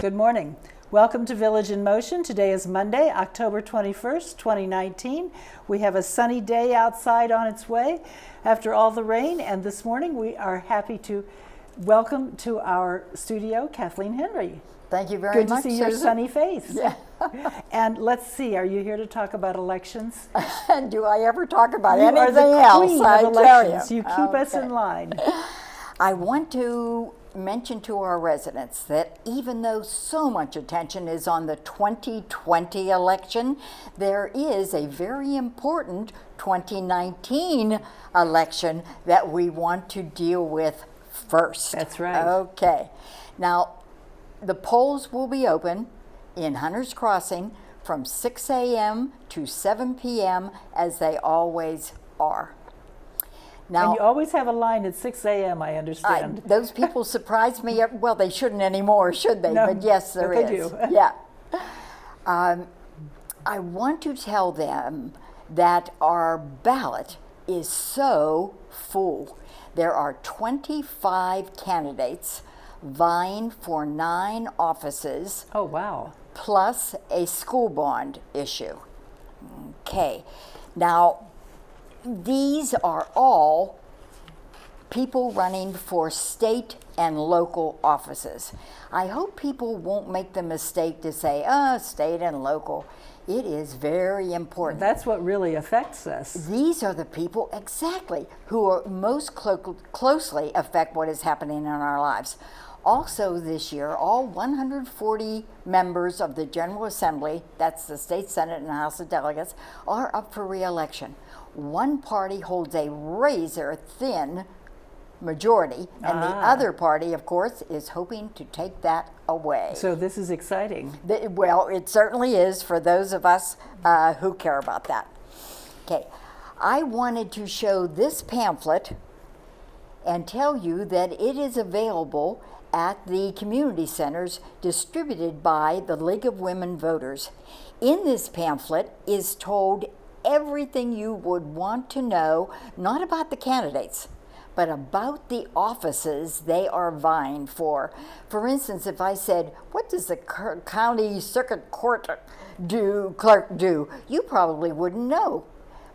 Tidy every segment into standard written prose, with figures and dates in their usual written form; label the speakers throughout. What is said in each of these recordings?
Speaker 1: Good morning. Welcome to Village in Motion. Today is Monday, October 21st, 2019. We have a sunny day outside on its way after all the rain, and this morning we are happy to welcome to our studio Kathleen Henry.
Speaker 2: Thank you very much.
Speaker 1: Good to see your sunny face.
Speaker 2: Yeah.
Speaker 1: And let's see, are you here to talk about elections?
Speaker 2: Do I ever talk about
Speaker 1: You
Speaker 2: anything
Speaker 1: are the
Speaker 2: else?
Speaker 1: queen
Speaker 2: I
Speaker 1: of
Speaker 2: tell
Speaker 1: elections. You keep us in line.
Speaker 2: I want to mention to our residents that even though so much attention is on the 2020 election, there is a very important 2019 election that we want to deal with first.
Speaker 1: That's right.
Speaker 2: Okay. Now, the polls will be open in Hunter's Crossing from 6 a.m. to 7 p.m. as they always are. Now,
Speaker 1: And you always have a line at 6 a.m., I understand.
Speaker 2: those people surprise me. Well, they shouldn't anymore, should they?
Speaker 1: No,
Speaker 2: But yes, there
Speaker 1: but
Speaker 2: is.
Speaker 1: they do.
Speaker 2: Yeah. I want to tell them that our ballot is so full. There are 25 candidates vying for 9 offices.
Speaker 1: Oh, wow.
Speaker 2: Plus a school bond issue. Okay. Now, these are all people running for state and local offices. I hope people won't make the mistake to say, state and local. It is very important.
Speaker 1: That's what really affects us.
Speaker 2: These are the people exactly who are most closely affect what is happening in our lives. Also this year, all 140 members of the General Assembly, that's the State Senate and House of Delegates, are up for re-election. One party holds a razor-thin majority, and the other party, of course, is hoping to take that away.
Speaker 1: So this is exciting.
Speaker 2: Well, it certainly is for those of us who care about that. Okay, I wanted to show this pamphlet and tell you that it is available at the community centers distributed by the League of Women Voters. In this pamphlet is told everything you would want to know, not about the candidates, but about the offices they are vying for. For instance, if I said, what does the county circuit court clerk do? You probably wouldn't know.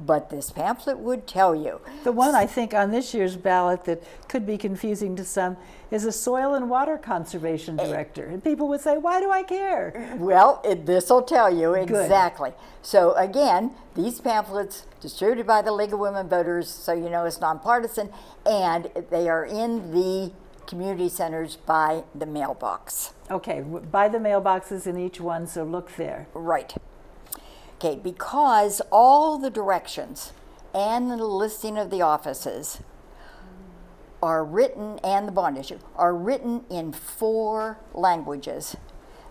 Speaker 2: But this pamphlet would tell you.
Speaker 1: The one I think on this year's ballot that could be confusing to some is a soil and water conservation director. And people would say, why do I care?
Speaker 2: Well, this will tell you
Speaker 1: Good.
Speaker 2: exactly. So again, these pamphlets distributed by the League of Women Voters, so you know it's nonpartisan, and they are in the community centers by the mailbox.
Speaker 1: Okay, by the mailboxes in each one, so look there.
Speaker 2: Right. Okay, because all the directions and the listing of the offices are written, and the bond issue, are written in 4 languages.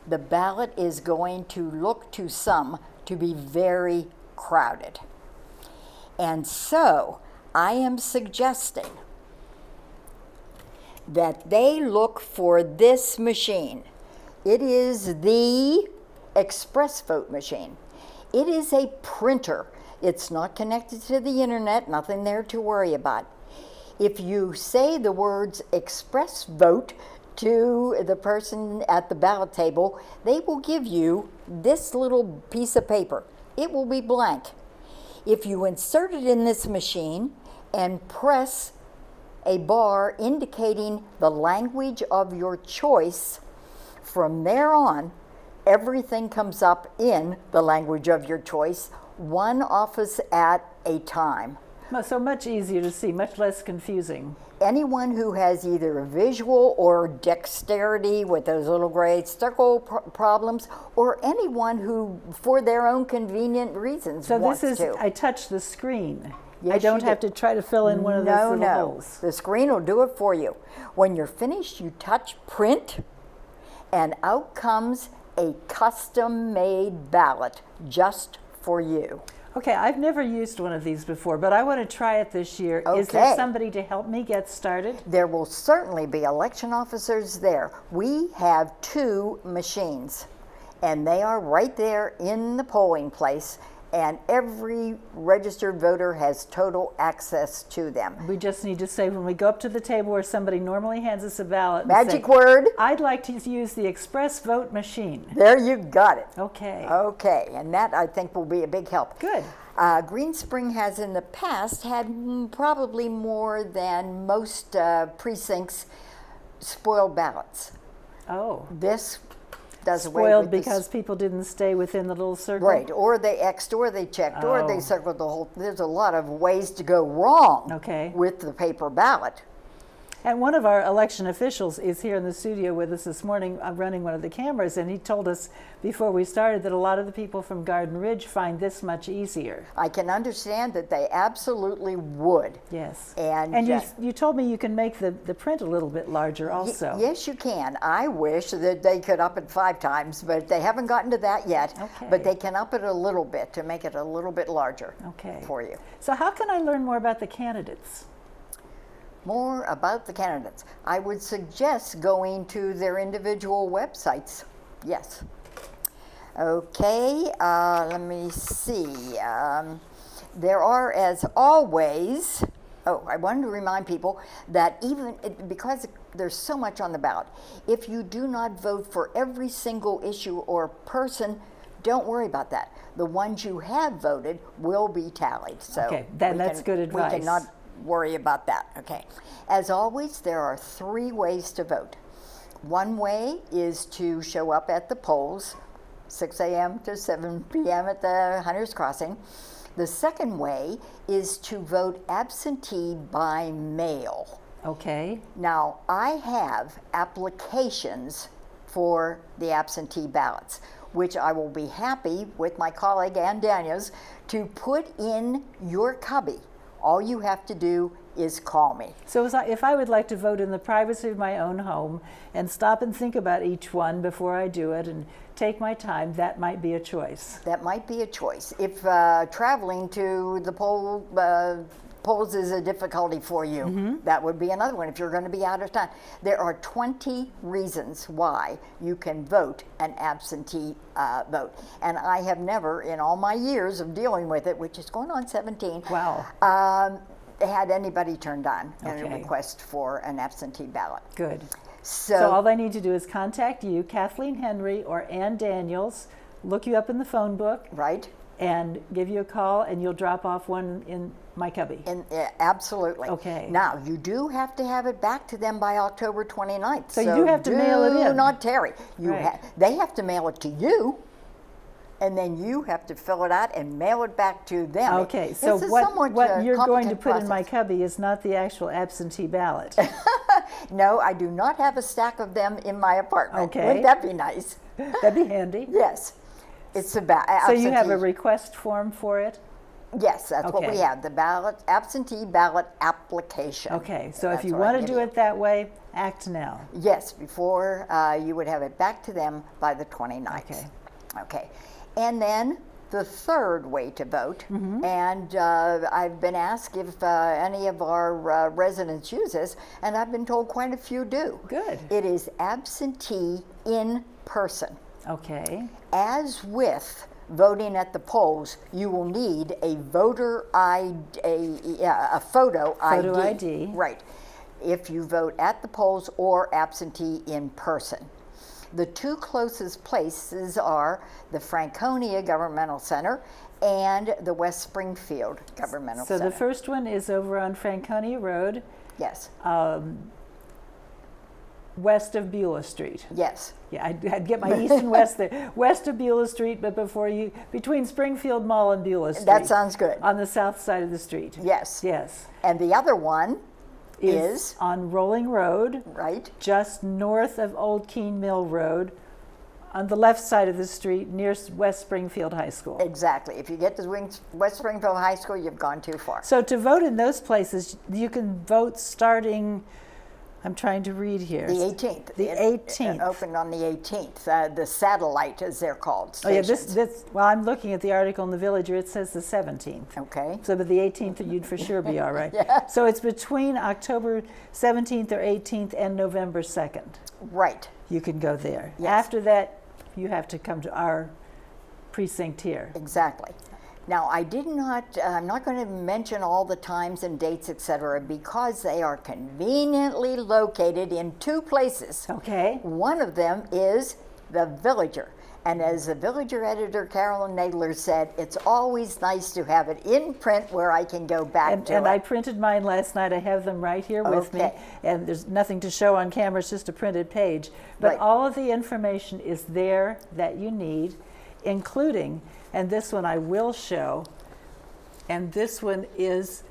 Speaker 2: The ballot is going to look to some to be very crowded. And so I am suggesting that they look for this machine. It is the express vote machine. It is a printer. It's not connected to the internet, nothing there to worry about. If you say the words express vote to the person at the ballot table, they will give you this little piece of paper. It will be blank. If you insert it in this machine and press a bar indicating the language of your choice, from there on, everything comes up in the language of your choice, one office at a time.
Speaker 1: So much easier to see, much less confusing.
Speaker 2: Anyone who has either a visual or dexterity with those little gray circle problems, or anyone who, for their own convenient reasons,
Speaker 1: So
Speaker 2: wants
Speaker 1: this is,
Speaker 2: to.
Speaker 1: I touch the screen.
Speaker 2: Yes,
Speaker 1: I don't
Speaker 2: you
Speaker 1: have
Speaker 2: do.
Speaker 1: to try to fill in one of those little holes.
Speaker 2: The screen will do it for you. When you're finished, you touch print, and out comes a custom-made ballot just for you.
Speaker 1: Okay, I've never used one of these before, but I want to try it this year. Is there
Speaker 2: Okay.
Speaker 1: somebody to help me get started?
Speaker 2: There will certainly be election officers there. We have 2 machines, and they are right there in the polling place, and every registered voter has total access to them.
Speaker 1: We just need to say when we go up to the table where somebody normally hands us a ballot, and
Speaker 2: Magic
Speaker 1: say,
Speaker 2: word.
Speaker 1: I'd like to use the express vote machine.
Speaker 2: There you got it.
Speaker 1: Okay.
Speaker 2: Okay, and that I think will be a big help.
Speaker 1: Good.
Speaker 2: Green Spring has in the past had probably more than most precincts spoiled ballots.
Speaker 1: Oh.
Speaker 2: This does away
Speaker 1: Spoiled
Speaker 2: with this.
Speaker 1: because people didn't stay within the little circle?
Speaker 2: Right, or they X'd, or they checked, or
Speaker 1: Oh.
Speaker 2: they circled the whole. There's a lot of ways to go wrong
Speaker 1: Okay.
Speaker 2: with the paper ballot.
Speaker 1: And one of our election officials is here in the studio with us this morning, running one of the cameras, and he told us before we started that a lot of the people from Garden Ridge find this much easier.
Speaker 2: I can understand that they absolutely would.
Speaker 1: Yes.
Speaker 2: And
Speaker 1: you told me you can make the print a little bit larger also.
Speaker 2: Yes, you can. I wish that they could up it 5 times, but they haven't gotten to that yet.
Speaker 1: Okay.
Speaker 2: But they can up it a little bit to make it a little bit larger
Speaker 1: Okay.
Speaker 2: for you.
Speaker 1: So how can I learn more about the candidates?
Speaker 2: More about the candidates. I would suggest going to their individual websites. Yes. Okay, let me see. There are, as always, I wanted to remind people that because there's so much on the ballot, if you do not vote for every single issue or person, don't worry about that. The ones you have voted will be tallied. So
Speaker 1: Okay, that's good advice.
Speaker 2: We cannot worry about that. Okay. As always, there are 3 ways to vote. One way is to show up at the polls, 6 a.m. to 7 p.m. at the Hunters Crossing. The second way is to vote absentee by mail.
Speaker 1: Okay.
Speaker 2: Now, I have applications for the absentee ballots, which I will be happy with my colleague Ann Daniels to put in your cubby. All you have to do is call me.
Speaker 1: So if I would like to vote in the privacy of my own home and stop and think about each one before I do it and take my time, that might be a choice.
Speaker 2: That might be a choice. If traveling to the polls is a difficulty for you, that would be another one if you're going to be out of town. There are 20 reasons why you can vote an absentee vote. And I have never, in all my years of dealing with it, which is going on 17,
Speaker 1: Wow.
Speaker 2: had anybody turned on a
Speaker 1: Okay.
Speaker 2: request for an absentee ballot.
Speaker 1: Good.
Speaker 2: So,
Speaker 1: So all they need to do is contact you, Kathleen Henry or Ann Daniels, look you up in the phone book,
Speaker 2: right?
Speaker 1: and give you a call, and you'll drop off one in my cubby.
Speaker 2: Absolutely.
Speaker 1: Okay.
Speaker 2: Now, you do have to have it back to them by October 29th.
Speaker 1: So you do have to mail it in.
Speaker 2: Do not tarry.
Speaker 1: Right.
Speaker 2: They have to mail it to you, and then you have to fill it out and mail it back to them.
Speaker 1: Okay, so
Speaker 2: It's a
Speaker 1: what
Speaker 2: somewhat,
Speaker 1: you're going to
Speaker 2: competent
Speaker 1: put in my
Speaker 2: process.
Speaker 1: cubby is not the actual absentee ballot.
Speaker 2: No, I do not have a stack of them in my apartment.
Speaker 1: Okay.
Speaker 2: Wouldn't that be nice?
Speaker 1: That'd be handy.
Speaker 2: Yes. It's a
Speaker 1: So you have a
Speaker 2: absentee-
Speaker 1: request form for it?
Speaker 2: Yes, that's what we
Speaker 1: Okay.
Speaker 2: have, the absentee ballot application.
Speaker 1: Okay, so if
Speaker 2: That's
Speaker 1: you
Speaker 2: what I
Speaker 1: want to
Speaker 2: give
Speaker 1: do
Speaker 2: you.
Speaker 1: it that way, act now.
Speaker 2: Yes, before you would have it back to them by the 29th.
Speaker 1: Okay.
Speaker 2: Okay. And then the third way to vote,
Speaker 1: Mm-hmm.
Speaker 2: and I've been asked if any of our residents use this, and I've been told quite a few do.
Speaker 1: Good.
Speaker 2: It is absentee in person.
Speaker 1: Okay.
Speaker 2: As with voting at the polls, you will need a voter ID, a photo ID.
Speaker 1: Photo ID.
Speaker 2: Right. If you vote at the polls or absentee in person. The 2 closest places are the Franconia Governmental Center and the West Springfield Governmental
Speaker 1: So
Speaker 2: Center.
Speaker 1: the first one is over on Franconia Road,
Speaker 2: Yes.
Speaker 1: west of Beulah Street.
Speaker 2: Yes.
Speaker 1: Yeah, I'd get my east and west there. West of Beulah Street, but between Springfield Mall and Beulah Street.
Speaker 2: That sounds good.
Speaker 1: On the south side of the street.
Speaker 2: Yes.
Speaker 1: Yes.
Speaker 2: And the other one is
Speaker 1: on Rolling Road,
Speaker 2: right.
Speaker 1: just north of Old Keene Mill Road, on the left side of the street near West Springfield High School.
Speaker 2: Exactly. If you get to West Springfield High School, you've gone too far.
Speaker 1: So to vote in those places, you can vote starting, I'm trying to read here.
Speaker 2: The 18th.
Speaker 1: The
Speaker 2: It
Speaker 1: 18th.
Speaker 2: opened on the 18th. The satellite, as they're called.
Speaker 1: Oh yeah,
Speaker 2: Stations.
Speaker 1: well, I'm looking at the article in the Villager. It says the 17th.
Speaker 2: Okay.
Speaker 1: So, but the 18th, you'd for sure be all right.
Speaker 2: Yeah.
Speaker 1: So it's between October 17th or 18th and November 2nd.
Speaker 2: Right.
Speaker 1: You can go there.
Speaker 2: Yes.
Speaker 1: After that, you have to come to our precinct here.
Speaker 2: Exactly. Now, I'm not going to mention all the times and dates, etc., because they are conveniently located in 2 places.
Speaker 1: Okay.
Speaker 2: One of them is the Villager. And as the Villager editor, Carolyn Nadler, said, it's always nice to have it in print where I can go back to it.
Speaker 1: And I printed mine last night. I have them right here with me. And there's nothing to show on camera. It's just a printed page. But
Speaker 2: Right.
Speaker 1: all of the information is there that you need, including, and this one I will show, and this one is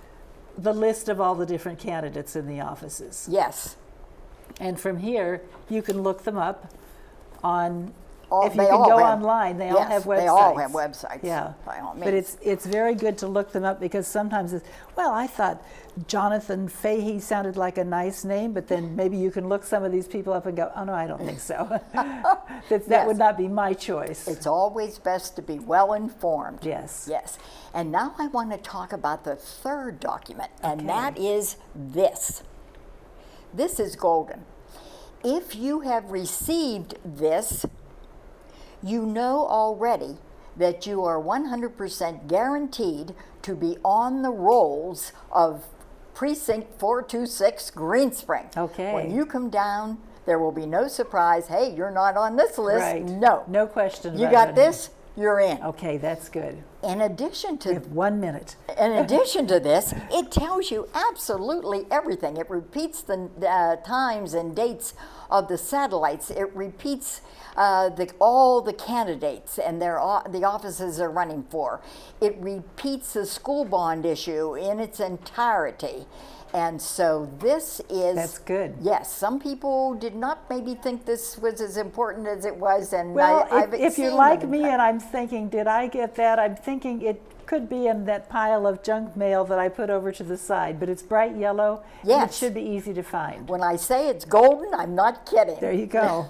Speaker 1: the list of all the different candidates in the offices.
Speaker 2: Yes.
Speaker 1: And from here, you can look them up on, if you
Speaker 2: They
Speaker 1: can
Speaker 2: all
Speaker 1: go
Speaker 2: have-
Speaker 1: online, they all
Speaker 2: yes,
Speaker 1: have websites.
Speaker 2: they all have websites,
Speaker 1: Yeah.
Speaker 2: by all
Speaker 1: But
Speaker 2: means.
Speaker 1: it's very good to look them up, because sometimes it's, well, I thought Jonathan Fahey sounded like a nice name, but then maybe you can look some of these people up and go, oh no, I don't think so. That would not be my choice.
Speaker 2: It's always best to be well informed.
Speaker 1: Yes.
Speaker 2: Yes. And now I want to talk about the 3rd document, and
Speaker 1: Okay.
Speaker 2: that is this. This is golden. If you have received this, you know already that you are 100% guaranteed to be on the rolls of Precinct 426 Green Spring.
Speaker 1: Okay.
Speaker 2: When you come down, there will be no surprise, hey, you're not on this list.
Speaker 1: Right.
Speaker 2: No.
Speaker 1: No question
Speaker 2: You
Speaker 1: about
Speaker 2: got
Speaker 1: it.
Speaker 2: this, you're in.
Speaker 1: Okay, that's good.
Speaker 2: In addition to
Speaker 1: 1 minute.
Speaker 2: In addition to this, it tells you absolutely everything. It repeats the times and dates of the satellites. It repeats all the candidates and the offices they're running for. It repeats the school bond issue in its entirety. And so this is...
Speaker 1: That's good.
Speaker 2: Yes, some people did not maybe think this was as important as it was. And
Speaker 1: Well,
Speaker 2: I've
Speaker 1: if you're
Speaker 2: seen
Speaker 1: like
Speaker 2: them.
Speaker 1: me and I'm thinking, did I get that? I'm thinking it could be in that pile of junk mail that I put over to the side, but it's bright yellow. And it
Speaker 2: Yes.
Speaker 1: should be easy to find.
Speaker 2: When I say it's golden, I'm not kidding.
Speaker 1: There you go.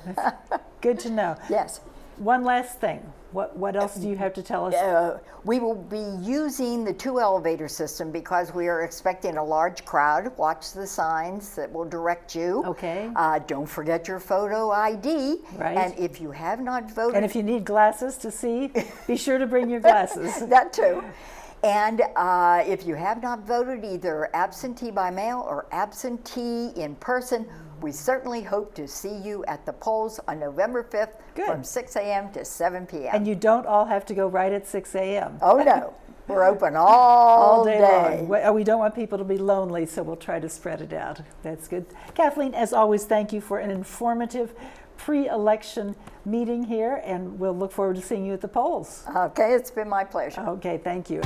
Speaker 1: Good to know.
Speaker 2: Yes.
Speaker 1: One last thing. What else do you have to tell us?
Speaker 2: We will be using the 2 elevator system because we are expecting a large crowd. Watch the signs that will direct you.
Speaker 1: Okay.
Speaker 2: Don't forget your photo ID.
Speaker 1: Right.
Speaker 2: And if you have not voted,
Speaker 1: And if you need glasses to see, be sure to bring your glasses.
Speaker 2: that too. And if you have not voted, either absentee by mail or absentee in person, we certainly hope to see you at the polls on November 5th
Speaker 1: Good.
Speaker 2: from 6 a.m. to 7 p.m.
Speaker 1: And you don't all have to go right at 6 a.m.
Speaker 2: Oh no, we're open all day.
Speaker 1: long. We don't want people to be lonely, so we'll try to spread it out. That's good. Kathleen, as always, thank you for an informative pre-election meeting here, and we'll look forward to seeing you at the polls.
Speaker 2: Okay, it's been my pleasure.
Speaker 1: Okay, thank you.